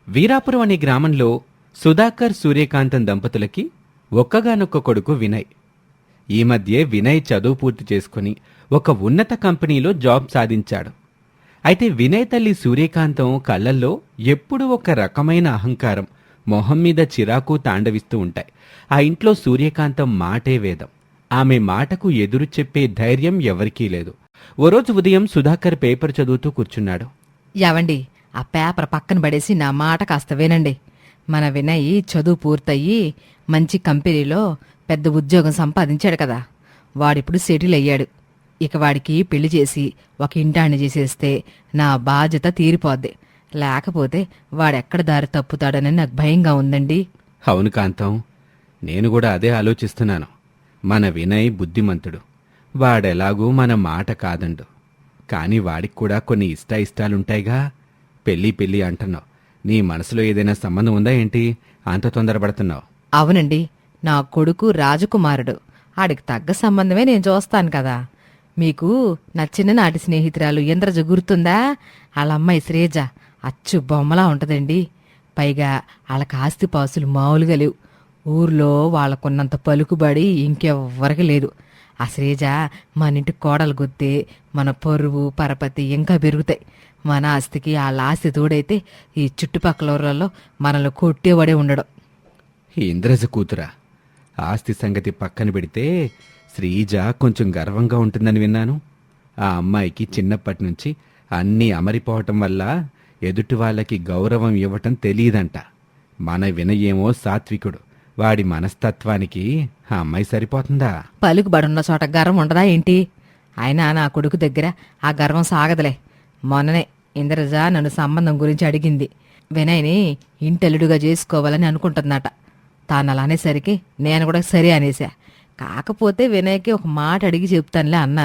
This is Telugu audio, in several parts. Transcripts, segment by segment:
వీరాపురం అనే గ్రామంలో సుధాకర్ సూర్యకాంతం దంపతులకి ఒక్కగానొక్క కొడుకు వినయ్. ఈ మధ్యే వినయ్ చదువు పూర్తి చేసుకుని ఒక ఉన్నత కంపెనీలో జాబ్ సాధించాడు. అయితే వినయ్ తల్లి సూర్యకాంతం కళ్ళల్లో ఎప్పుడూ ఒక రకమైన అహంకారం, మొహం మీద చిరాకు తాండవిస్తూ ఉంటాయి. ఆ ఇంట్లో సూర్యకాంతం మాటే వేదం. ఆమె మాటకు ఎదురు చెప్పే ధైర్యం ఎవరికీ లేదు. ఓ రోజు ఉదయం సుధాకర్ పేపర్ చదువుతూ కూర్చున్నాడు. యావండి, ఆ పేపర్ పక్కన పడేసి నా మాట కాస్త వినండి. మన వినయ్ చదువు పూర్తయ్యి మంచి కంపెనీలో పెద్ద ఉద్యోగం సంపాదించాడు కదా. వాడిప్పుడు సెటిల్ అయ్యాడు. ఇక వాడికి పెళ్లి చేసి ఒక ఇంటాన్ని చేసేస్తే నా బాధ్యత తీరిపోద్ది. లేకపోతే వాడెక్కడ దారి తప్పుతాడని నాకు భయంగా ఉందండి. అవును కాంతం, నేను కూడా అదే ఆలోచిస్తున్నాను. మన వినయ్ బుద్ధిమంతుడు. వాడెలాగూ మన మాట కాదండు. కాని వాడికి కూడా కొన్ని ఇష్టాలుంటాయిగా. పెళ్ళి అంటున్నావు. నీ మనసులో ఏదైనా సంబంధం ఉందా ఏంటి? అంత తొందరపడుతున్నావు? అవునండి, నా కొడుకు రాజకుమారుడు. ఆడికి తగ్గ సంబంధమే నేను చూస్తాను కదా. మీకు నా చిన్ననాటి స్నేహితురాలు ఇంద్రజ గుర్తుందా? వాళ్ళ అమ్మాయి శ్రీజ అచ్చు బొమ్మలా ఉంటదండి. పైగా వాళ్ళకి ఆస్తిపాసులు మామూలుగా లేవు. ఊర్లో వాళ్ళకున్నంత పలుకుబడి ఇంకెవ్వరికి లేదు. ఆ శ్రీజ మన ఇంటి కోడలు గుర్తే మన పరువు పరపతి ఇంకా పెరుగుతాయి. మన ఆస్తికి వాళ్ళ ఆస్తి తోడైతే ఈ చుట్టుపక్కల ఊర్లలో మనల్ని కొట్టేవాడే ఉండడం. ఇంద్రజ కూతురా? ఆస్తి సంగతి పక్కన పెడితే శ్రీజ కొంచెం గర్వంగా ఉంటుందని విన్నాను. ఆ అమ్మాయికి చిన్నప్పటి నుంచి అన్నీ అమరిపోవటం వల్ల ఎదుటి వాళ్ళకి గౌరవం ఇవ్వటం తెలియదంట. మన వినయేమో సాత్వికుడు. వాడి మనస్తత్వానికి ఆ అమ్మాయి సరిపోతుందా? పలుకుబడున్న చోట గర్వం ఉండదా ఏంటి? అయినా నా కొడుకు దగ్గర ఆ గర్వం సాగదులే. మొన్ననే ఇంద్రజ నన్ను సంబంధం గురించి అడిగింది. వినయ్ని ఇంటెల్లుడుగా చేసుకోవాలని అనుకుంటుందట. తాను అలా అనేసరికి నేను కూడా సరే అనేసా. కాకపోతే వినయ్కి ఒక మాట అడిగి చెప్తానులే అన్నా.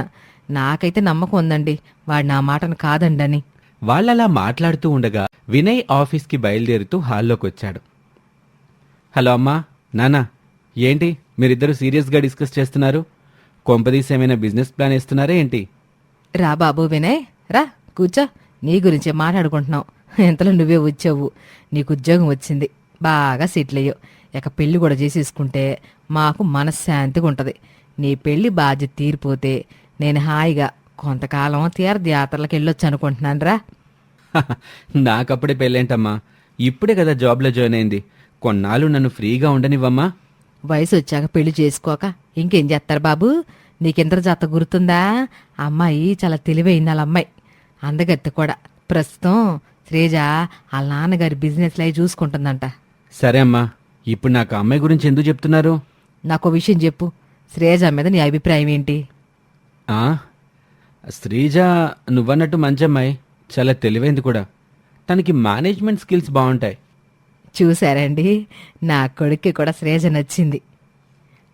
నాకైతే నమ్మకం ఉందండి వాడు నా మాటను కాదండని. వాళ్ళలా మాట్లాడుతూ ఉండగా వినయ్ ఆఫీస్కి బయలుదేరుతూ హాల్లోకొచ్చాడు. హలో అమ్మా, నానా, ఏంటి మీరిద్దరూ సీరియస్గా డిస్కస్ చేస్తున్నారు? కొంపదీసి ఏమైనా బిజినెస్ ప్లాన్ వేస్తున్నారా ఏంటి? రా బాబు వినయ్, రా కూర్చో. నీ గురించే మాట్లాడుకుంటున్నావు. ఇంతలో నువ్వే వచ్చావు. నీకు ఉద్యోగం వచ్చింది, బాగా సెటిల్ అయ్యావు. ఇక పెళ్లి కూడా చేసేసుకుంటే మాకు మనశ్శాంతిగా ఉంటుంది. నీ పెళ్లి బాధ్యత తీరిపోతే నేను హాయిగా కొంతకాలం తీర్థయాత్రలకు వెళ్ళొచ్చు అనుకుంటున్నాను రా. నాకప్పుడే పెళ్ళేంటమ్మా? ఇప్పుడే కదా జాబ్లో జాయిన్ అయింది. కొన్నాళ్ళు నన్ను ఫ్రీగా ఉండనివ్వమ్మా. వయసు వచ్చాక పెళ్లి చేసుకోక ఇంకేం చేస్తారు బాబు? నీకింద్రజాత గుర్తుందా? అమ్మాయి చాలా తెలివైంది. వాళ్ళ అమ్మాయి అందగత్తి కూడా. ప్రస్తుతం శ్రీజ వాళ్ళ నాన్నగారి బిజినెస్ లై చూసుకుంటుందంట. సరే అమ్మా, ఇప్పుడు నాకు అమ్మాయి గురించి ఎందుకు చెప్తున్నారు? నాకు విషయం చెప్పు. శ్రీజ మీద నీ అభిప్రాయం ఏంటి? ఆ, శ్రీజ నువ్వన్నట్టు మంచి అమ్మాయి, చాలా తెలివైంది కూడా. తనకి మేనేజ్మెంట్ స్కిల్స్ బాగుంటాయి. చూశారండి, నా కొడుక్కి కూడా శ్రీజ నచ్చింది.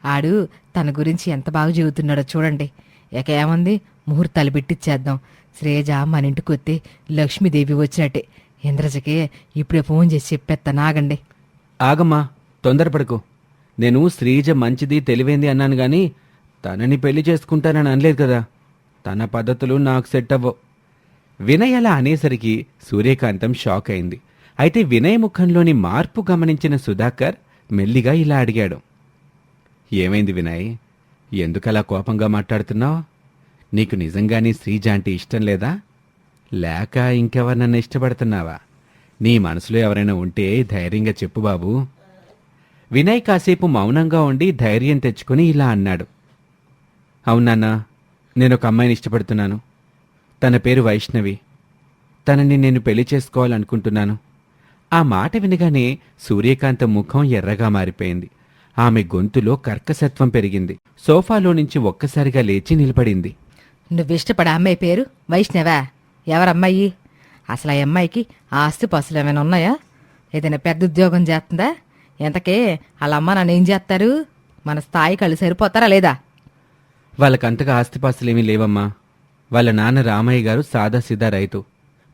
ఆడు తన గురించి ఎంత బాగా చెబుతున్నాడో చూడండి. ఇక ఏముంది, ముహూర్తాలు పెట్టిచ్చేద్దాం. శ్రీజ మన ఇంటికి వస్తే లక్ష్మీదేవి వచ్చినట్టే. ఇంద్రజకి ఇప్పుడే ఫోన్ చేసి చెప్పేస్తా, నాగండి. ఆగమ్మా, తొందరపడకు. నేను శ్రీజ మంచిది తెలివైంది అన్నాను గాని తనని పెళ్లి చేసుకుంటానని అనలేదు కదా. తన పద్ధతులు నాకు సెట్ అవ్వవు. వినయ్ అలా అనేసరికి సూర్యకాంతం షాక్ అయింది. అయితే వినయ్ ముఖంలోని మార్పు గమనించిన సుధాకర్ మెల్లిగా ఇలా అడిగాడు. ఏమైంది వినయ్? ఎందుకలా కోపంగా మాట్లాడుతున్నావు? నీకు నిజంగానే శ్రీజ అంటే ఇష్టం లేదా? లేక ఇంకెవరినన్నా ఇష్టపడుతున్నావా? నీ మనసులో ఎవరైనా ఉంటే ధైర్యంగా చెప్పు బాబూ. వినయ్ కాసేపు మౌనంగా ఉండి ధైర్యం తెచ్చుకుని ఇలా అన్నాడు. అవునన్నా, నేనొక అమ్మాయిని ఇష్టపడుతున్నాను. తన పేరు వైష్ణవి. తనని నేను పెళ్లి చేసుకోవాలనుకుంటున్నాను. ఆ మాట వినగానే సూర్యకాంతం ముఖం ఎర్రగా మారిపోయింది. ఆమె గొంతులో కర్కశత్వం పెరిగింది. సోఫాలో నుంచి ఒక్కసారిగా లేచి నిలబడింది. నువ్విష్టపడే అమ్మాయి పేరు వైష్ణవా? ఎవరమ్మాయి? అసలు ఆ అమ్మాయికి ఆస్తి పసులు ఏమైనా ఉన్నాయా? ఏదైనా పెద్ద ఉద్యోగం చేస్తుందా? ఎంతకే వాళ్ళ అమ్మ నన్ను ఏం చేస్తారు? మన స్థాయి కళ్ళు సరిపోతారా లేదా? వాళ్ళకంతగా ఆస్తిపాస్తులేమీ లేవమ్మా. వాళ్ళ నాన్న రామయ్య గారు సాదాసీదా రైతు,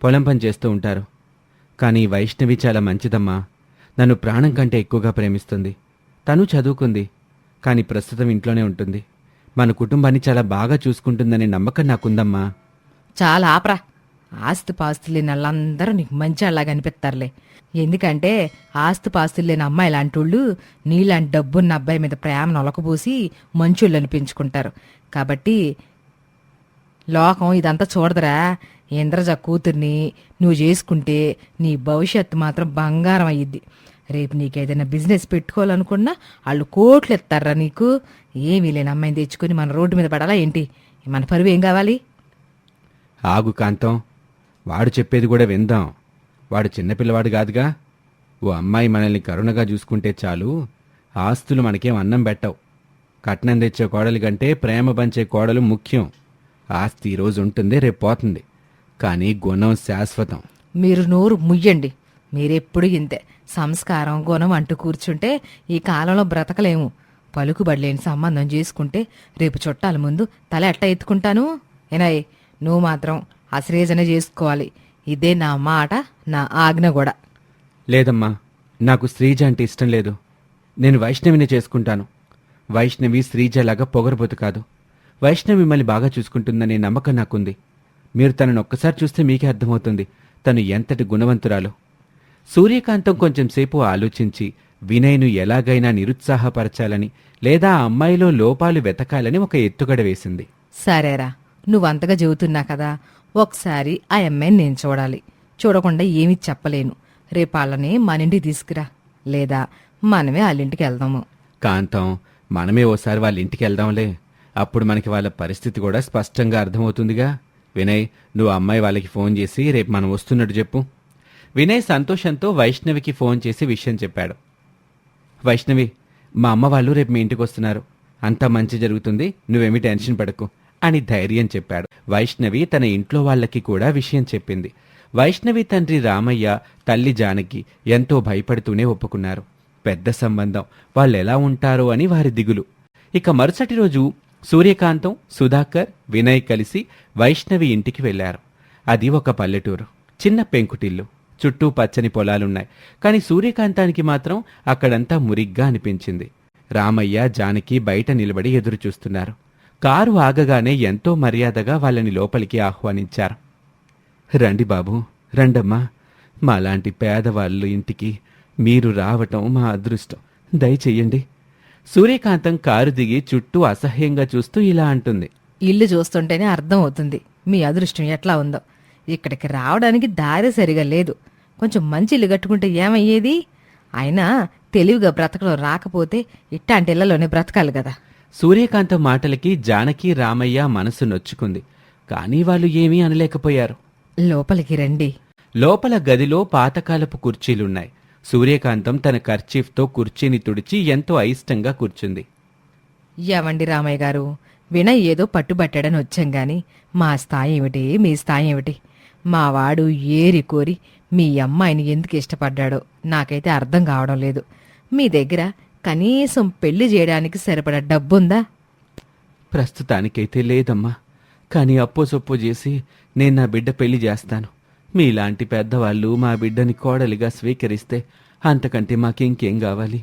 పొలం పని చేస్తూ ఉంటారు. కానీ వైష్ణవి చాలా మంచిదమ్మా. నన్ను ప్రాణం కంటే ఎక్కువగా ప్రేమిస్తుంది. తను చదువుకుంది, కానీ ప్రస్తుతం ఇంట్లోనే ఉంటుంది. మన కుటుంబాన్ని చాలా బాగా చూసుకుంటుందనే నమ్మకం నాకుందమ్మా. చాలా ఆపరా. ఆస్తిపాస్తులు లేని వాళ్ళందరూ నీకు మంచి అలాగా అనిపిస్తారులే. ఎందుకంటే ఆస్తిపాస్తులు లేని అమ్మాయి లాంటోళ్ళు నీలాంటి డబ్బున్న అబ్బాయి మీద ప్రేమను ఒలకబోసి మంచోళ్ళు అనిపించుకుంటారు. కాబట్టి లోకం ఇదంతా చూడదురా. ఇంద్రజ కూతుర్ని నువ్వు చేసుకుంటే నీ భవిష్యత్తు మాత్రం బంగారం అయ్యిద్ది. రేపు నీకేదైనా బిజినెస్ పెట్టుకోవాలనుకున్నా వాళ్ళు కోట్లు ఎత్తారా నీకు. ఏమీ లేని అమ్మాయిని తెచ్చుకొని మన రోడ్డు మీద పడాలా ఏంటి? మన పరువు ఏం కావాలి? ఆగు కాంతం, వాడు చెప్పేది కూడా విందాం. వాడు చిన్నపిల్లవాడు కాదుగా. ఓ అమ్మాయి మనల్ని కరుణగా చూసుకుంటే చాలు, ఆస్తులు మనకేం అన్నం పెట్టవు. కట్నం తెచ్చే కోడలి కంటే ప్రేమ పంచే కోడలు ముఖ్యం. ఆస్తి ఈరోజు ఉంటుంది, రేపు పోతుంది, కానీ గుణం శాశ్వతం. మీరు నోరు ముయ్యండి. మీరెప్పుడు ఇంతే. సంస్కారం గుణం అంటూ కూర్చుంటే ఈ కాలంలో బ్రతకలేము. పలుకుబడిలేని సంబంధం చేసుకుంటే రేపు చుట్టాల ముందు తల ఎట్ట ఎత్తుకుంటాను? ఏనాయ్, నువ్వు మాత్రం అశ్రేజనే చేసుకోవాలి. ఇదే నా మాట, నా ఆజ్ఞ కూడా. లేదమ్మా, నాకు శ్రీజ అంటే ఇష్టం లేదు. నేను వైష్ణవిని చేసుకుంటాను. వైష్ణవి శ్రీజలాగా పొగరబోతు కాదు. వైష్ణవి మిమ్మల్ని బాగా చూసుకుంటుందనే నమ్మకం నాకుంది. మీరు తనను ఒక్కసారి చూస్తే మీకే అర్థమవుతుంది తను ఎంతటి గుణవంతురాలో. సూర్యకాంతం కొంచెంసేపు ఆలోచించి వినయ్ను ఎలాగైనా నిరుత్సాహపరచాలని లేదా ఆ అమ్మాయిలో లోపాలు వెతకాలని ఒక ఎత్తుగడ వేసింది. సరేరా, నువ్వంతగా చెబుతున్నా కదా, ఒకసారి ఆ అమ్మాయిని నేను చూడాలి. చూడకుండా ఏమీ చెప్పలేను. రేపు వాళ్ళని మన ఇంటికి తీసుకురా, లేదా మనమే వాళ్ళింటికి వెళ్దాము. కాంతం, మనమే ఓసారి వాళ్ళ ఇంటికి వెళ్దాంలే. అప్పుడు మనకి వాళ్ళ పరిస్థితి కూడా స్పష్టంగా అర్థమవుతుందిగా. వినయ్, నువ్వు అమ్మాయి వాళ్ళకి ఫోన్ చేసి రేపు మనం వస్తున్నట్టు చెప్పు. వినయ్ సంతోషంతో వైష్ణవికి ఫోన్ చేసి విషయం చెప్పాడు. వైష్ణవి, మా అమ్మ వాళ్ళు రేపు మీ ఇంటికి వస్తున్నారు. అంతా మంచి జరుగుతుంది, నువ్వేమీ టెన్షన్ పడకు అని ధైర్యం చెప్పాడు. వైష్ణవి తన ఇంట్లో వాళ్ళకి కూడా విషయం చెప్పింది. వైష్ణవి తండ్రి రామయ్య, తల్లి జానకి ఎంతో భయపడుతూనే ఒప్పుకున్నారు. పెద్ద సంబంధం, వాళ్ళెలా ఉంటారో అని వారి దిగులు. ఇక మరుసటి రోజు సూర్యకాంతం, సుధాకర్, వినయ్ కలిసి వైష్ణవి ఇంటికి వెళ్లారు. అది ఒక పల్లెటూరు, చిన్న పెంకుటిల్లు, చుట్టూ పచ్చని పొలాలున్నాయి. కాని సూర్యకాంతానికి మాత్రం అక్కడంతా మురిగ్గా అనిపించింది. రామయ్య, జానకి బయట నిలబడి ఎదురుచూస్తున్నారు. కారు ఆగగానే ఎంతో మర్యాదగా వాళ్ళని లోపలికి ఆహ్వానించారు. రండి బాబు, రండమ్మా. మాలాంటి పేదవాళ్ళు ఇంటికి మీరు రావటం మా అదృష్టం. దయచెయ్యండి. సూర్యకాంతం కారు దిగి చుట్టూ అసహ్యంగా చూస్తూ ఇలా అంటుంది. ఇల్లు చూస్తుంటేనే అర్థం అవుతుంది మీ అదృష్టం ఎట్లా ఉందో. ఇక్కడికి రావడానికి దారి సరిగా లేదు. కొంచెం మంచి ఇల్లు కట్టుకుంటే ఏమయ్యేది? అయినా తెలివిగా బ్రతకడం రాకపోతే ఇట్టాంటి ఇళ్లలోనే బ్రతకాలి కదా. సూర్యకాంతం మాటలకి జానకి, రామయ్య మనసు నొచ్చుకుంది. కానీ వాళ్ళు ఏమీ అనలేకపోయారు. లోపలికి రండి. లోపల గదిలో పాతకాలపు కుర్చీలున్నాయి. సూర్యకాంతం తన కర్చీఫ్తో కుర్చీని తుడిచి ఎంతో అయిష్టంగా కూర్చుంది. ఏవండి రామయ్య గారు, వినయ్ ఏదో పట్టుబట్టాడని వచ్చాం గాని మా స్థాయి ఏమిటి, మీ స్థాయి ఏమిటి? మావాడు ఏరి కోరి మీ అమ్మాయిని ఎందుకు ఇష్టపడ్డాడో నాకైతే అర్థం కావడం లేదు. మీ దగ్గర కనీసం పెళ్లి చేయడానికి సరిపడా డబ్బుందా? ప్రస్తుతానికైతే లేదమ్మా, కానీ అప్పో సొప్పో చేసి నేను నా బిడ్డ పెళ్లి చేస్తాను. మీలాంటి పెద్దవాళ్ళు మా బిడ్డని కోడలిగా స్వీకరిస్తే అంతకంటే మాకింకేం కావాలి?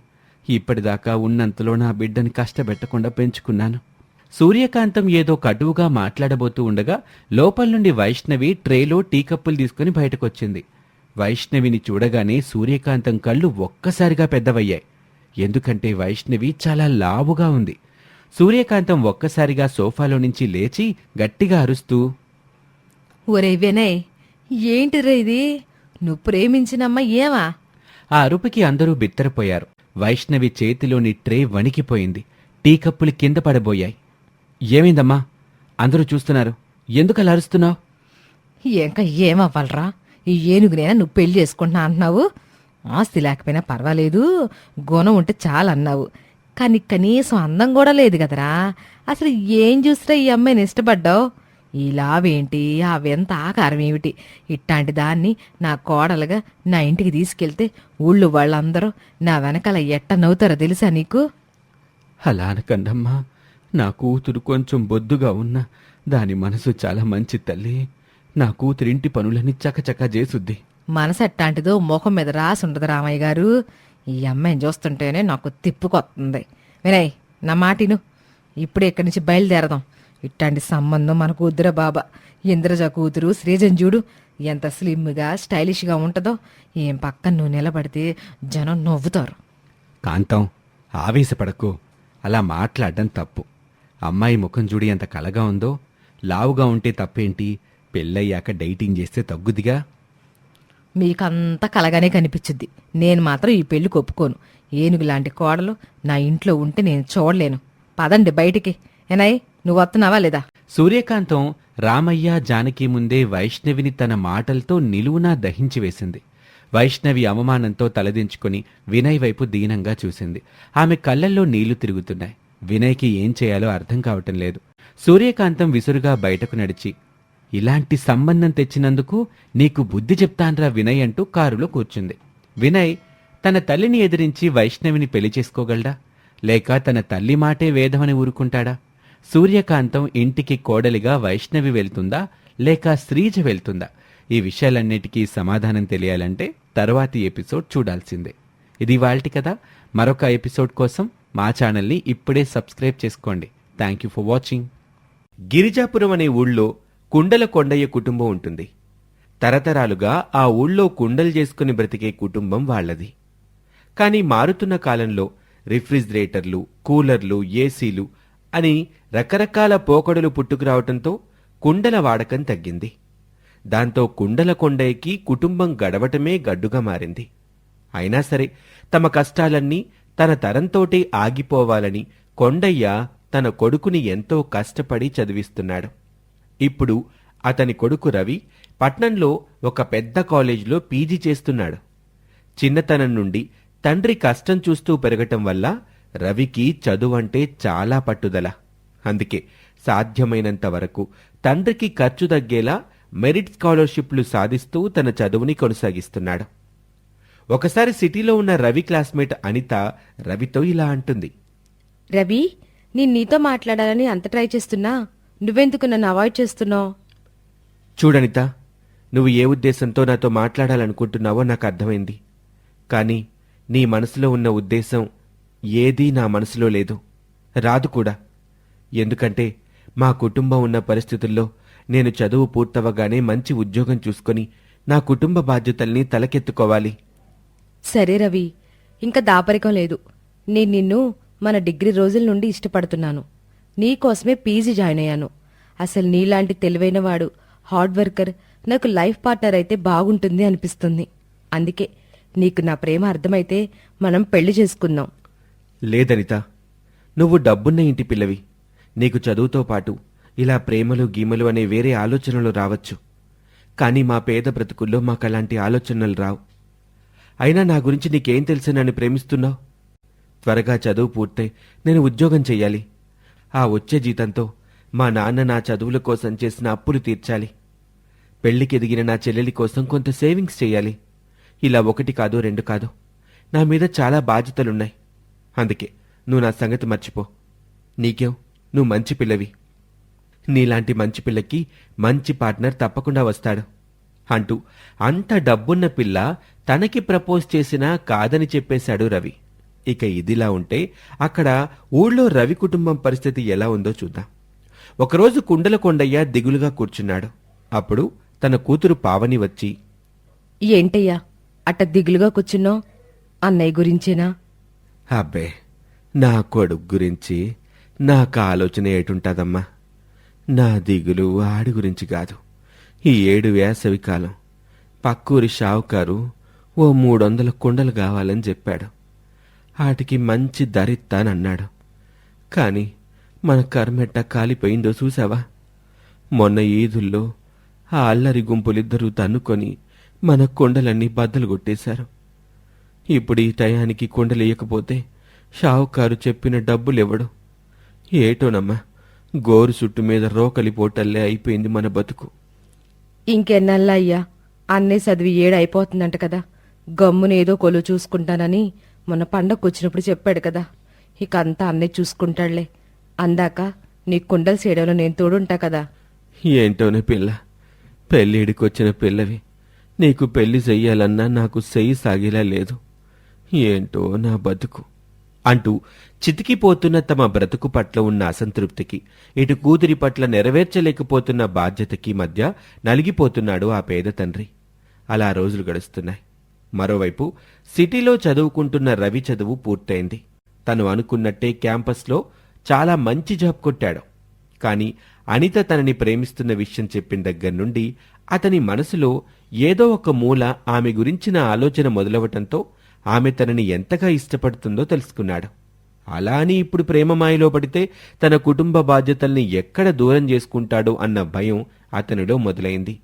ఇప్పటిదాకా ఉన్నంతలో నా బిడ్డని కష్టపెట్టకుండా పెంచుకున్నాను. సూర్యకాంతం ఏదో కటువుగా మాట్లాడబోతూ ఉండగా లోపల నుండి వైష్ణవి ట్రేలో టీ కప్పులు తీసుకుని బయటకొచ్చింది. వైష్ణవిని చూడగానే సూర్యకాంతం కళ్ళు ఒక్కసారిగా పెద్దవయ్యాయి. ఎందుకంటే వైష్ణవి చాలా లావుగా ఉంది. సూర్యకాంతం ఒక్కసారిగా సోఫాలో నుంచి లేచి గట్టిగా అరుస్తూ, ఒరే వినయ్, ఏంటిరా ఇది? నువ్వు ప్రేమించినమ్మ ఏమా? ఆ అరుపుకి అందరూ బిత్తరపోయారు. వైష్ణవి చేతిలోని ట్రే వణికిపోయింది. టీ కప్పులు కింద పడబోయాయి. ఏమైందమ్మా? అందరూ చూస్తున్నారు, ఎందుకలా అరుస్తున్నావు? ఇంకా ఏమవ్వాలరా? ఈ ఏనుగునేనా నువ్వు పెళ్లి చేసుకుంటున్నా అంటున్నావు? ఆస్తి లేకపోయినా పర్వాలేదు, గుణం ఉంటే చాలన్నావు. కానీ కనీసం అందం కూడా లేదు కదరా. అసలు ఏం చూసినా ఈ అమ్మాయిని ఇష్టపడ్డావు? ఈ లావేంటి, ఆ వెంత ఆకారం ఏమిటి? ఇట్లాంటి దాన్ని నా కోడలుగా నా ఇంటికి తీసుకెళ్తే ఊళ్ళు వాళ్ళందరూ నా వెనకాల ఎట్ట నవ్వుతారో తెలుసా నీకు? అలా అనకండమ్మా. నా కూతురు కొంచెం బొద్దుగా ఉన్నా దాని మనసు చాలా మంచి తల్లి. నా కూతురింటి పనులని చకచకా చేసుద్ది. మనసు ఎట్టాంటిదో ముఖం మీద రాసి ఉండదు రామయ్య గారు. ఈ అమ్మాయిని చూస్తుంటేనే నాకు తిప్పుకొస్తుంది. వినయ్, నా మాటిను. ఇప్పుడే ఇక్కడి నుంచి బయలుదేరదాం. ఇట్లాంటి సంబంధం మనకు వద్దురా బాబా. ఇంద్రజ కూతురు శ్రీజన్ చూడు ఎంత స్లిమ్గా స్టైలిష్గా ఉంటుందో. ఏం పక్కన నువ్వు నిలబడితే జనం నవ్వుతారు. కాంతం, ఆవేశపడకు. అలా మాట్లాడడం తప్పు. అమ్మాయి ముఖం చూడి ఎంత కలగా ఉందో. లావుగా ఉంటే తప్పేంటి? పెళ్ళయ్యాక డైటింగ్ చేస్తే తగ్గుదిగా. మీకంతా కలగానే కనిపించుద్ది. నేను మాత్రం ఈ పెళ్లికి ఒప్పుకోను. ఏనుగు లాంటి కోడలు నా ఇంట్లో ఉంటే నేను చూడలేను. పదండి బయటికి. ఏనాయ్, నువ్వు వస్తున్నావా లేదా? సూర్యకాంతం రామయ్య జానకి ముందే వైష్ణవిని తన మాటలతో నిలువునా దహించి వేసింది. వైష్ణవి అవమానంతో తలదించుకుని వినయ్ వైపు దీనంగా చూసింది. ఆమె కళ్ళల్లో నీళ్లు తిరుగుతున్నాయి. వినయ్కి ఏం చేయాలో అర్థం కావటం లేదు. సూర్యకాంతం విసురుగా బయటకు నడిచి, ఇలాంటి సంబంధం తెచ్చినందుకు నీకు బుద్ధి చెప్తాన్రా వినయ్ అంటూ కారులో కూర్చుంది. వినయ్ తన తల్లిని ఎదిరించి వైష్ణవిని పెళ్లి చేసుకోగలడా? లేక తన తల్లి మాటే వేదమని ఊరుకుంటాడా? సూర్యకాంతం ఇంటికి కోడలిగా వైష్ణవి వెళ్తుందా లేక శ్రీజ వెళ్తుందా? ఈ విషయాలన్నిటికీ సమాధానం తెలియాలంటే తర్వాతి ఎపిసోడ్ చూడాల్సిందే. ఇది ఇవాల్టి కథ. మరొక ఎపిసోడ్ కోసం మా ఛానల్ని ఇప్పుడే సబ్స్క్రైబ్ చేసుకోండి. Thank you for watching. Girijapuram అనే ఊళ్ళో కుండల కొండయ్య కుటుంబం ఉంటుంది. తరతరాలుగా ఆ ఊళ్ళో కుండలు చేసుకుని బ్రతికే కుటుంబం వాళ్లది. కానీ మారుతున్న కాలంలో రిఫ్రిజిరేటర్లు, కూలర్లు, ఏసీలు అని రకరకాల పోకడలు పుట్టుకురావటంతో కుండల వాడకం తగ్గింది. దాంతో కుండల కొండయ్యకి కుటుంబం గడవటమే గడ్డుగా మారింది. అయినా సరే తమ కష్టాలన్నీ తన తరంతోటే ఆగిపోవాలని కొండయ్య తన కొడుకుని ఎంతో కష్టపడి చదివిస్తున్నాడు. ఇప్పుడు అతని కొడుకు రవి పట్నంలో ఒక పెద్ద కాలేజీలో పీజీ చేస్తున్నాడు. చిన్నతనం నుండి తండ్రి కష్టం చూస్తూ పెరగటం వల్ల రవికి చదువంటే చాలా పట్టుదల. అందుకే సాధ్యమైనంత వరకు తండ్రికి ఖర్చు తగ్గేలా మెరిట్ స్కాలర్షిప్లు సాధిస్తూ తన చదువుని కొనసాగిస్తున్నాడు. ఒకసారి సిటీలో ఉన్న రవి క్లాస్మేట్ అనిత రవితో ఇలా అంటుంది. రవి, నేను నీతో మాట్లాడాలని అంత ట్రై చేస్తున్నా, నువ్వెందుకు నన్ను అవాయిడ్ చేస్తున్నావు? చూడనిత, నువ్వు ఏ ఉద్దేశంతో నాతో మాట్లాడాలనుకుంటున్నావో నాకు అర్థమైంది. కానీ నీ మనసులో ఉన్న ఉద్దేశం ఏదీ నా మనసులో లేదు, రాదు కూడా. ఎందుకంటే మా కుటుంబం ఉన్న పరిస్థితుల్లో నేను చదువు పూర్తవగానే మంచి ఉద్యోగం చూసుకొని నా కుటుంబ బాధ్యతల్ని తలకెత్తుకోవాలి. సరే రవి, ఇంకా దాపరికం లేదు. నేను నిన్ను మన డిగ్రీ రోజుల నుండి ఇష్టపడుతున్నాను. నీకోసమే పీజీ జాయిన్ అయ్యాను. అసలు నీలాంటి తెలివైనవాడు, హార్డ్ వర్కర్ నాకు లైఫ్ పార్ట్నర్ అయితే బాగుంటుంది అనిపిస్తుంది. అందుకే నీకు నా ప్రేమ అర్థమైతే మనం పెళ్లి చేసుకుందాం. లేదనిత, నువ్వు డబ్బున్న ఇంటి పిల్లవి. నీకు చదువుతో పాటు ఇలా ప్రేమలు గీమలు అనే వేరే ఆలోచనలు రావచ్చు. కానీ మా పేద బ్రతుకుల్లో మాకలాంటి ఆలోచనలు రావు. అయినా నా గురించి నీకేం తెలిసి నన్ను ప్రేమిస్తున్నావు? త్వరగా చదువు పూర్తయి నేను ఉద్యోగం చెయ్యాలి. ఆ వచ్చే జీతంతో మా నాన్న నా చదువుల కోసం చేసిన అప్పులు తీర్చాలి. పెళ్లికి ఎదిగిన నా చెల్లెలి కోసం కొంత సేవింగ్స్ చెయ్యాలి. ఇలా ఒకటి కాదు, రెండు కాదు, నా మీద చాలా బాధ్యతలున్నాయి. అందుకే నువ్వు నా సంగతి మర్చిపో. నీకేం, నువ్వు మంచి పిల్లవి. నీలాంటి మంచి పిల్లకి మంచి పార్ట్నర్ తప్పకుండా వస్తాడు అంటూ అంత డబ్బున్న పిల్ల తనకి ప్రపోజ్ చేసినా కాదని చెప్పేశాడు రవి. ఇక ఇదిలా ఉంటే అక్కడ ఊళ్ళో రవి కుటుంబం పరిస్థితి ఎలా ఉందో చూద్దాం. ఒకరోజు కుండల కొండయ్య దిగులుగా కూర్చున్నాడు. అప్పుడు తన కూతురు పావని వచ్చి, ఏంటయ్యా అట్ట దిగులుగా కూర్చున్నావు? అన్నయ్య గురించేనా? అబ్బే, నా కొడుకు గురించి నాకు ఆలోచన ఏటుంటదమ్మా. నా దిగులు ఆడి గురించి కాదు. ఈ 7 వేసవి కాలం పక్కూరి షావుకారు ఓ 300 కుండలు కావాలని చెప్పాడు. వాటికి మంచి ధరిత్తానన్నాడు. కాని మన కర్మెట్ట కాలిపోయిందో చూసావా? మొన్న ఈదుల్లో ఆ అల్లరి గుంపులిద్దరూ తన్నుకొని మన కుండలన్నీ బద్దలు కొట్టేశారు. ఇప్పుడు ఈ టయానికి కుండలేయకపోతే షావుకారు చెప్పిన డబ్బులివ్వడు. ఏటోనమ్మా, గోరు చుట్టు మీద రోకలి పోటల్లే అయిపోయింది మన బతుకు. ఇంకెన్నల్లా అయ్యా, అన్నే చదివి 7 అయిపోతుందంట కదా. గమ్మునేదో కొలు చూసుకుంటానని మొన్న పండగకు వచ్చినప్పుడు చెప్పాడు కదా. ఇక అంతా అన్నయ్య చూసుకుంటాడులే. అందాక నీ కుండలు చేయడంలో నేను తోడుంటా కదా. ఏంటోనే పిల్ల, పెళ్ళిడికొచ్చిన పిల్లవి. నీకు పెళ్లి చెయ్యాలన్నా నాకు చెయ్యి సాగేలా లేదు. ఏంటో నా బతుకు అంటూ చితికిపోతున్న తమ బ్రతుకు పట్ల ఉన్న అసంతృప్తికి, ఇటు కూతురి పట్ల నెరవేర్చలేకపోతున్న బాధ్యతకి మధ్య నలిగిపోతున్నాడు ఆ పేద తండ్రి. అలా రోజులు గడుస్తున్నాయి. మరోవైపు సిటీలో చదువుకుంటున్న రవి చదువు పూర్తయింది. తను అనుకున్నట్టే క్యాంపస్లో చాలా మంచి జాబ్ కొట్టాడు. కాని అనిత తనని ప్రేమిస్తున్న విషయం చెప్పిన దగ్గర నుండి అతని మనసులో ఏదో ఒక మూల ఆమె గురించిన ఆలోచన మొదలవటంతో ఆమె తనని ఎంతగా ఇష్టపడుతుందో తెలుసుకున్నాడు. అలా అని ఇప్పుడు ప్రేమమాయలో పడితే తన కుటుంబ బాధ్యతల్ని ఎక్కడ దూరం చేసుకుంటాడో అన్న భయం అతనిలో మొదలైంది.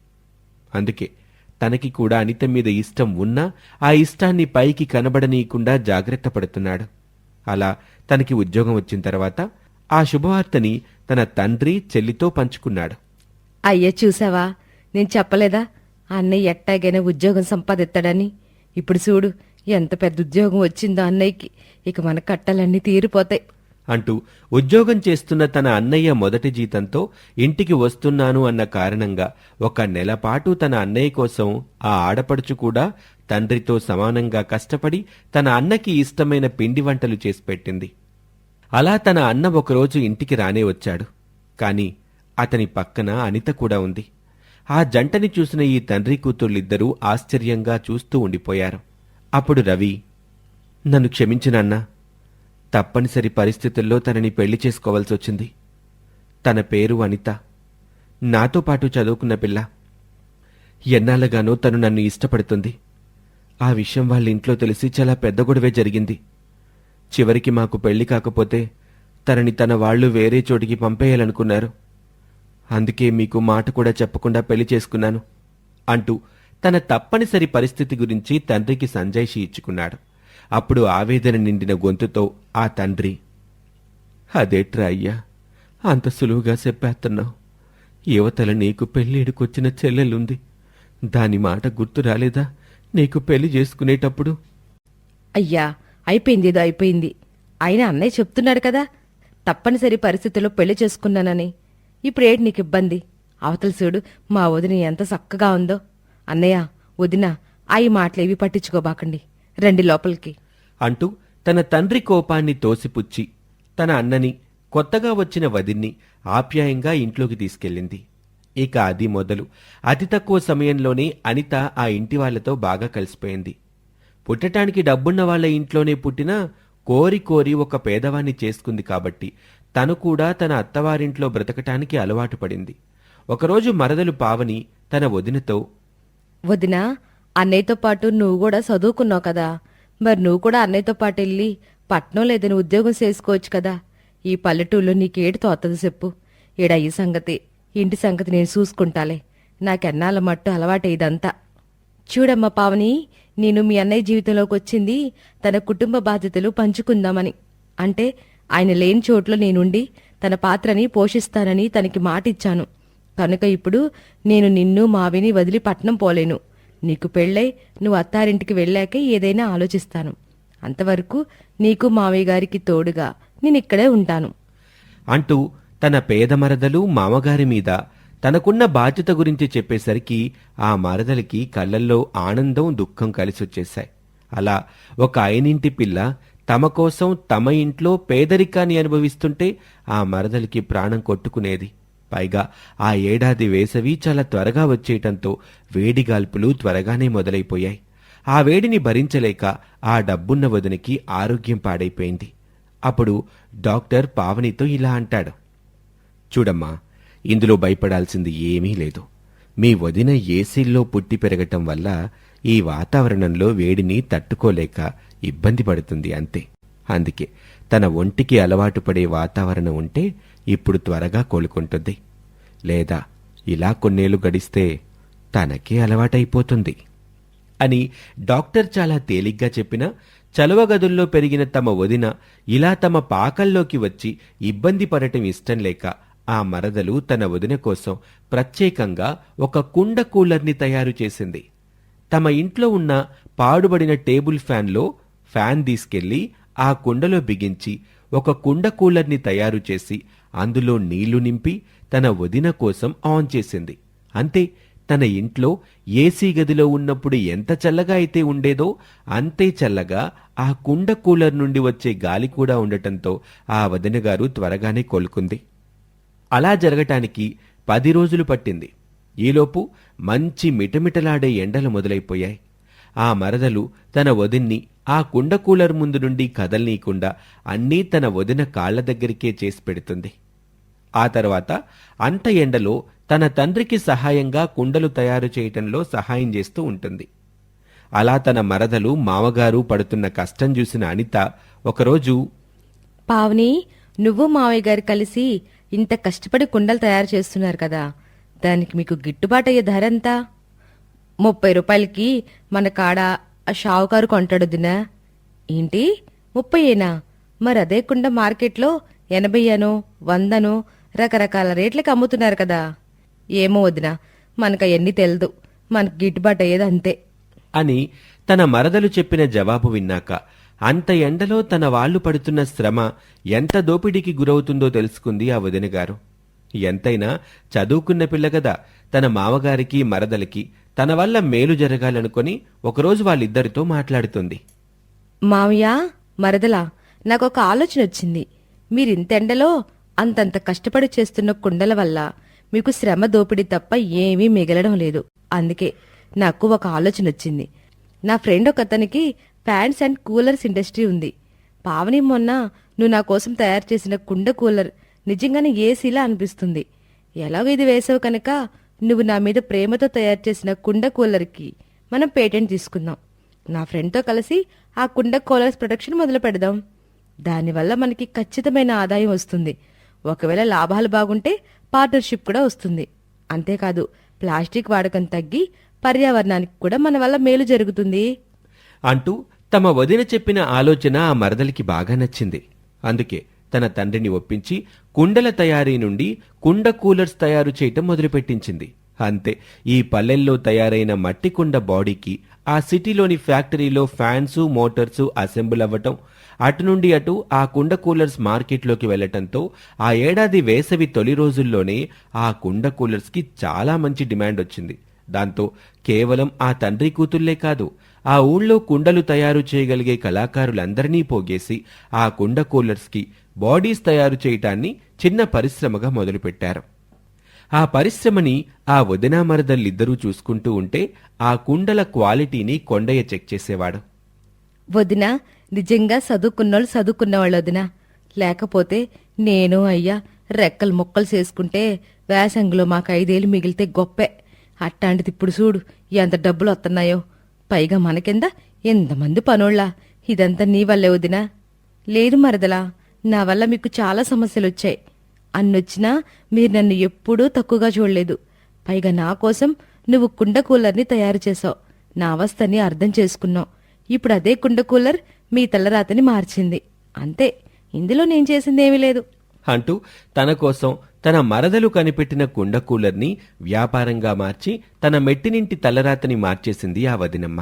అందుకే తనకి కూడా అనిత మీద ఇష్టం ఉన్నా ఆ ఇష్టాన్ని పైకి కనబడనీయకుండా జాగ్రత్త పడుతున్నాడు. అలా తనకి ఉద్యోగం వచ్చిన తర్వాత ఆ శుభవార్తని తన తండ్రి చెల్లితో పంచుకున్నాడు. అయ్యా చూసావా, నేను చెప్పలేదా అన్నయ్య ఎట్టాగైనా ఉద్యోగం సంపాదిస్తాడని? ఇప్పుడు చూడు ఎంత పెద్ద ఉద్యోగం వచ్చిందో అన్నయ్యకి. ఇక మన కట్టలన్నీ తీరిపోతాయి అంటూ ఉద్యోగం చేస్తున్న తన అన్నయ్య మొదటి జీతంతో ఇంటికి వస్తున్నాను అన్న కారణంగా 1 నెల పాటు తన అన్నయ్య కోసం ఆ ఆడపడుచు కూడా తండ్రితో సమానంగా కష్టపడి తన అన్నకి ఇష్టమైన పిండి వంటలు చేసి పెట్టింది. అలా తన అన్న ఒకరోజు ఇంటికి రానే వచ్చాడు. కాని అతని పక్కన అనిత కూడా ఉంది. ఆ జంటని చూసిన ఈ తండ్రి కూతుళ్ళిద్దరూ ఆశ్చర్యంగా చూస్తూ ఉండిపోయారు. అప్పుడు రవి, నన్ను క్షమించినన్నా, తప్పనిసరి పరిస్థితుల్లో తనని పెళ్లి చేసుకోవాల్సి వచ్చింది. తన పేరు అనిత, నాతో పాటు చదువుకున్న పిల్ల. ఎన్నాళ్ళగానో తను నన్ను ఇష్టపడుతుంది. ఆ విషయం వాళ్ళ ఇంట్లో తెలిసి చాలా పెద్ద గొడవే జరిగింది. చివరికి మాకు పెళ్లి కాకపోతే తనని తన వాళ్లు వేరే చోటికి పంపేయాలనుకున్నారు. అందుకే మీకు మాట కూడా చెప్పకుండా పెళ్లి చేసుకున్నాను అంటూ తన తప్పనిసరి పరిస్థితి గురించి తండ్రికి సంజాయిషీ ఇచ్చుకున్నాడు. అప్పుడు ఆవేదన నిండిన గొంతుతో ఆ తండ్రి, అదేట్రా అయ్యా, అంత సులువుగా చెప్పేస్తున్నావు. యువతల నీకు పెళ్ళిడికొచ్చిన చెల్లెలుంది. దాని మాట గుర్తు రాలేదా నీకు పెళ్లి చేసుకునేటప్పుడు? అయ్యా, అయిపోయింది ఏదో అయిపోయింది. అయినా అన్నయ్య చెప్తున్నాడు కదా తప్పనిసరి పరిస్థితుల్లో పెళ్లి చేసుకున్నానని. ఇప్పుడేటి నీకు ఇబ్బంది? అవతల చూడు మా వదిన ఎంత చక్కగా ఉందో. అన్నయ్య, వదిన, ఈ మాటలేవి పట్టించుకోబాకండి, రండి లోపలికి అంటూ తన తండ్రి కోపాన్ని తోసిపుచ్చి తన అన్నని, కొత్తగా వచ్చిన వదిన్ని ఆప్యాయంగా ఇంట్లోకి తీసుకెళ్ళింది. ఇక అది మొదలు అతి తక్కువ సమయంలోనే అనిత ఆ ఇంటి వాళ్లతో బాగా కలిసిపోయింది. పుట్టటానికి డబ్బున్న వాళ్ల ఇంట్లోనే పుట్టినా కోరి కోరి ఒక పేదవాణ్ణి చేసుకుంది కాబట్టి తను కూడా తన అత్తవారింట్లో బ్రతకటానికి అలవాటు పడింది. ఒకరోజు మరదలు పావని తన వదినతో, వదినా, అన్నయ్యతో పాటు నువ్వు కూడా చదువుకున్నావు కదా, మరి నువ్వు కూడా అన్నయ్యతో పాటు వెళ్ళి పట్నం లేదని ఉద్యోగం చేసుకోవచ్చు కదా. ఈ పల్లెటూళ్ళలో నీకేడు తోతది చెప్పు. ఈడ ఈ సంగతి, ఇంటి సంగతి నేను చూసుకుంటాలే. నాకెన్నాళ్ళ మట్టు అలవాటే ఇదంతా. చూడమ్మా పావని, నేను మీ అన్నయ్య జీవితంలోకి వచ్చింది తన కుటుంబ బాధ్యతలు పంచుకుందామని. అంటే ఆయన లేని చోట్ల నేనుండి తన పాత్రని పోషిస్తానని తనకి మాటిచ్చాను. కనుక ఇప్పుడు నేను నిన్ను మావిని వదిలి పట్నం పోలేను. నీకు పెళ్ళై నువ్వు అత్తారింటికి వెళ్ళాకే ఏదైనా ఆలోచిస్తాను. అంతవరకు నీకు మావయ్య గారికి తోడుగా నేనిక్కడే ఉంటాను అంటూ తన పేద మరదలు మామగారి మీద తనకున్న బాధ్యత గురించి చెప్పేసరికి ఆ మరదలికి కళ్ళల్లో ఆనందం, దుఃఖం కలిసొచ్చేశాయి. అలా ఒక ఆయనింటి పిల్ల తమ కోసం తమ ఇంట్లో పేదరికాన్ని అనుభవిస్తుంటే ఆ మరదలికి ప్రాణం కొట్టుకునేది. పైగా ఆ ఏడాది వేసవి చాలా త్వరగా వచ్చేయటంతో వేడిగాల్పులు త్వరగానే మొదలైపోయాయి. ఆ వేడిని భరించలేక ఆ డబ్బున్న వదినికి ఆరోగ్యం పాడైపోయింది. అప్పుడు డాక్టర్ పావనితో ఇలా అంటాడు, చూడమ్మా, ఇందులో భయపడాల్సింది ఏమీ లేదు. మీ వదిన ఏసీల్లో పుట్టి పెరగటం వల్ల ఈ వాతావరణంలో వేడిని తట్టుకోలేక ఇబ్బంది పడుతుంది అంతే. అందుకే తన ఒంటికి అలవాటు పడే వాతావరణం ఉంటే ఇప్పుడు త్వరగా కోలుకుంటుంది. లేదా ఇలా కొన్నేళ్లు గడిస్తే తనకే అలవాటైపోతుంది అని డాక్టర్ చాలా తేలిగ్గా చెప్పినా చలువ గదుల్లో పెరిగిన తమ వదిన ఇలా తమ పాకల్లోకి వచ్చి ఇబ్బంది పడటం ఇష్టం లేక ఆ మరదలు తన వదిన కోసం ప్రత్యేకంగా ఒక కుండ కూలర్ని తయారు చేసింది. తమ ఇంట్లో ఉన్న పాడుబడిన టేబుల్ ఫ్యాన్లో ఫ్యాన్ తీసుకెళ్లి ఆ కుండలో బిగించి ఒక కుండ కూలర్ని తయారు చేసి అందులో నీళ్లు నింపి తన వదిన కోసం ఆన్ చేసింది. అంతే, తన ఇంట్లో ఏసీ గదిలో ఉన్నప్పుడు ఎంత చల్లగా అయితే ఉండేదో అంతే చల్లగా ఆ కుండ కూలర్ నుండి వచ్చే గాలి కూడా ఉండటంతో ఆ వదిన గారు త్వరగానే కోలుకుంది. అలా జరగటానికి 10 రోజులు పట్టింది. ఈలోపు మంచి మిటమిటలాడే ఎండలు మొదలైపోయాయి. ఆ మరదలు తన వదిన్ని ఆ కుండ కూలర్ ముందు నుండి కదల్నీయకుండా అన్నీ తన వదిన కాళ్ల దగ్గరికే చేసి పెడుతుంది. ఆ తర్వాత అంత ఎండలో తన తండ్రికి సహాయంగా కుండలు తయారు చేయటంలో సహాయం చేస్తూ ఉంటుంది. అలా తన మరదలు మామగారు పడుతున్న కష్టం చూసిన అనిత ఒకరోజు, పావని, నువ్వు మావయ్య గారు కలిసి ఇంత కష్టపడి కుండలు తయారు చేస్తున్నారు కదా, దానికి మీకు గిట్టుబాటయ్యే ధర ఎంత? 30 రూపాయలకి మన కాడ ఆ షావుకారు కొంటాడు దినా. ఏంటి 30ఏనా? మరి అదే కుండ మార్కెట్లో 80 100 రకరకాల రేట్లకి అమ్ముతున్నారు కదా. ఏమో వదినా, మనకు అవన్నీ తెలదు, మనకు గిట్టుబాటు అయ్యేది అంతే అని తన మరదలు చెప్పిన జవాబు విన్నాక అంత ఎండలో తన వాళ్లు పడుతున్న శ్రమ ఎంత దోపిడీకి గురవుతుందో తెలుసుకుంది ఆ వదినగారు. ఎంతైనా చదువుకున్న పిల్ల కదా, తన మామగారికి మరదలికి తన వల్ల మేలు జరగాలనుకొని ఒకరోజు వాళ్ళిద్దరితో మాట్లాడుతుంది. మావయ్య, మరదలా, నాకొక ఆలోచన వచ్చింది. మీరింతెండలో అంతంత కష్టపడి చేస్తున్న కుండల వల్ల మీకు శ్రమ దోపిడీ తప్ప ఏమీ మిగలడం లేదు. అందుకే నాకు ఒక ఆలోచన వచ్చింది. నా ఫ్రెండ్ ఒకతనికి ఫ్యాన్స్ అండ్ కూలర్స్ ఇండస్ట్రీ ఉంది. పావని, మొన్న నువ్వు నా కోసం తయారు చేసిన కుండ కూలర్ నిజంగానే ఏసీలా అనిపిస్తుంది. ఎలాగో ఇది వేసావు కనుక నువ్వు నా మీద ప్రేమతో తయారు చేసిన కుండ కూలర్కి మనం పేటెంట్ తీసుకుందాం. నా ఫ్రెండ్తో కలిసి ఆ కుండ కూలర్స్ ప్రొడక్షన్ మొదలు పెడదాం. దానివల్ల మనకి ఖచ్చితమైన ఆదాయం వస్తుంది. ఒకవేళ లాభాలు బాగుంటే పార్ట్నర్షిప్ కూడా వస్తుంది. అంతేకాదు, ప్లాస్టిక్ వాడకం తగ్గి పర్యావరణానికి కూడా మన వల్ల మేలు జరుగుతుంది అంటూ తమ వదిన చెప్పిన ఆలోచన ఆ మరదలికి బాగా నచ్చింది. అందుకే తన తండ్రిని ఒప్పించి కుండల తయారీ నుండి కుండ కూలర్స్ తయారు చేయటం మొదలుపెట్టించింది. అంతే, ఈ పల్లెల్లో తయారైన మట్టి కుండ బాడీకి ఆ సిటీలోని ఫ్యాక్టరీలో ఫ్యాన్సు మోటార్సు అసెంబుల్ అవ్వటం, అటు నుండి అటు ఆ కుండ కూలర్స్ మార్కెట్లోకి వెళ్లటంతో ఆ ఏడాది వేసవి తొలి రోజుల్లోనే ఆ కుండ కూలర్స్కి చాలా మంచి డిమాండ్ వచ్చింది. దాంతో కేవలం ఆ తండ్రి కూతుళ్లే కాదు, ఆ ఊళ్ళో కుండలు తయారు చేయగలిగే కళాకారులందరినీ పోగేసి ఆ కుండ కూలర్స్కి బాడీస్ తయారు చేయటాన్ని చిన్న పరిశ్రమగా మొదలుపెట్టారు. ఆ పరిశ్రమని ఆ వదినా మరదళ్ళిద్దరూ చూసుకుంటూ ఉంటే ఆ కుండల క్వాలిటీని కొండయ్య చెక్ చేసేవాడు. వదినా, నిజంగా చదువుకున్నోళ్ళు చదువుకున్నవాళ్ళు వదినా. లేకపోతే నేను అయ్యా రెక్కలు ముక్కలు చేసుకుంటే వేసంగిలో మాకు 5 ఏళ్ళు మిగిలితే గొప్పే. అట్టాంటిది ఇప్పుడు చూడు ఎంత డబ్బులు వస్తున్నాయో. పైగా మనకింద ఎంతమంది పనోళ్ళా. ఇదంతా నీ వల్లే వదినా. లేదు మరదలా, నా వల్ల మీకు చాలా సమస్యలొచ్చాయి. అన్నొచ్చినా మీరు నన్ను ఎప్పుడూ తక్కువగా చూడలేదు. పైగా నా కోసం నువ్వు కుండ కూలర్ని తయారు చేశావు. నా అవస్థని అర్థం చేసుకున్నావు. ఇప్పుడు అదే కుండ కూలర్ మీ తలరాతని మార్చింది. అంతే, ఇందులో నేను చేసిందేమీ లేదు అంటూ తన కోసం తన మరదలు కనిపెట్టిన కుండ కూలర్ని వ్యాపారంగా మార్చి తన మెట్టినింటి తలరాతని మార్చేసింది ఆ వదినమ్మ.